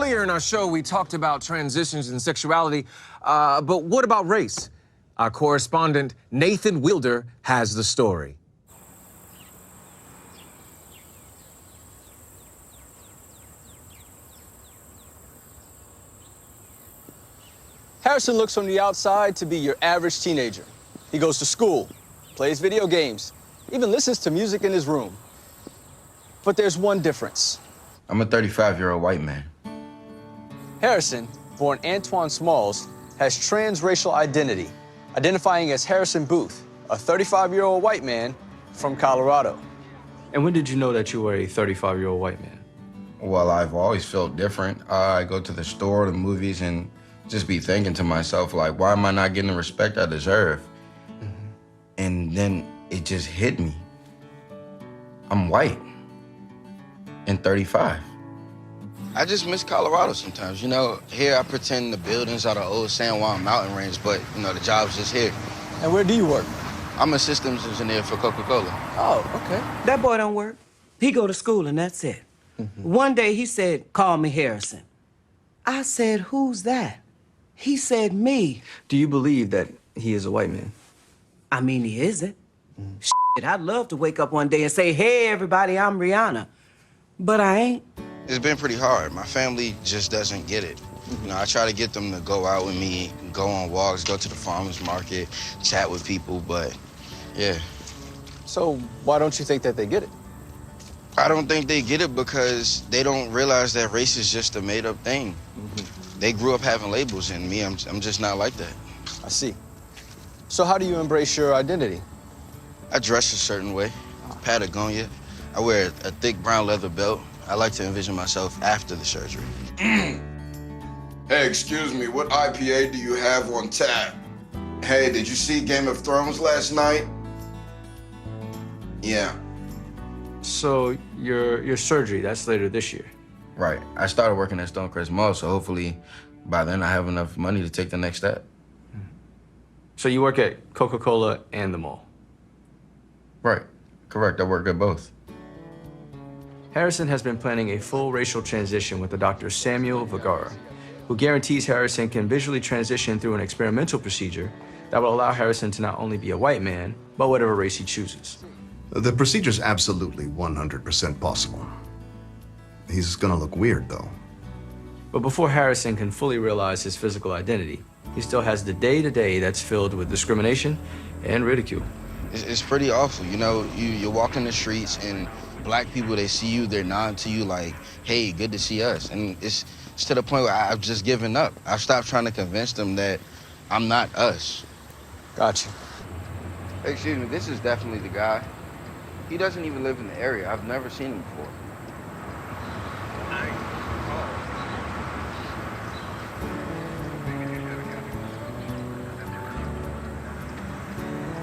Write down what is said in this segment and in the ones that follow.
Earlier in our show, we talked about transitions and sexuality, but what about race? Our correspondent, Nathan Wilder, has the story. Harrison looks from the outside to be your average teenager. He goes to school, plays video games, even listens to music in his room. But there's one difference. I'm a 35-year-old white man. Harrison, born Antoine Smalls, has transracial identity, identifying as Harrison Booth, a 35-year-old white man from Colorado. And when did you know that you were a 35-year-old white man? Well, I've always felt different. I go to the store, the movies, and just be thinking to myself, like, why am I not getting the respect I deserve? And then it just hit me. I'm white and 35. I just miss Colorado sometimes. You know, here I pretend the buildings are the old San Juan mountain range, but, you know, the job's just here. And where do you work? I'm a systems engineer for Coca-Cola. Oh, okay. That boy don't work. He go to school and that's it. One day he said, call me Harrison. I said, who's that? He said, me. Do you believe that he is a white man? I mean, he isn't. Shit, I'd love to wake up one day and say, hey, everybody, I'm Rihanna. But I ain't. It's been pretty hard. My family just doesn't get it. You know, I try to get them to go out with me, go on walks, go to the farmer's market, chat with people, but yeah. So why don't you think that they get it? I don't think they get it because they don't realize that race is just a made-up thing. They grew up having labels, and me, I'm just not like that. I see. So how do you embrace your identity? I dress a certain way, Patagonia. I wear a thick brown leather belt. I like to envision myself after the surgery. Hey, excuse me, what IPA do you have on tap? Hey, did you see Game of Thrones last night? Yeah. So your surgery, that's later this year. Right. I started working at Stonecrest Mall, so hopefully by then I have enough money to take the next step. So you work at Coca-Cola and the mall? Right. Correct. I work at both. Harrison has been planning a full racial transition with the Dr. Samuel Vergara, who guarantees Harrison can visually transition through an experimental procedure that will allow Harrison to not only be a white man, but whatever race he chooses. The procedure's absolutely 100% possible. He's gonna look weird, though. But before Harrison can fully realize his physical identity, he still has the day-to-day that's filled with discrimination and ridicule. It's pretty awful. You know, you walk in the streets and black people, they see you, they're nodding to you like, hey, good to see us. And it's to the point where I've just given up. I've stopped trying to convince them that I'm not us. Gotcha. Hey, excuse me, this is definitely the guy. He doesn't even live in the area. I've never seen him before.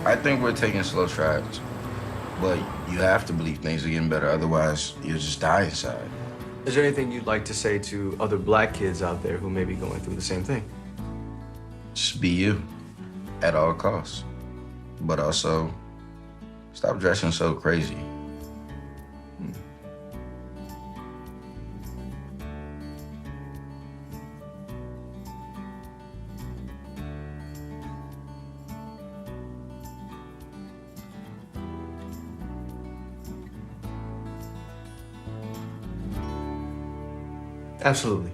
I think we're taking slow strides, but you have to believe things are getting better, otherwise you'll just die inside. Is there anything you'd like to say to other black kids out there who may be going through the same thing? Just be you, at all costs. But also, stop dressing so crazy. Absolutely.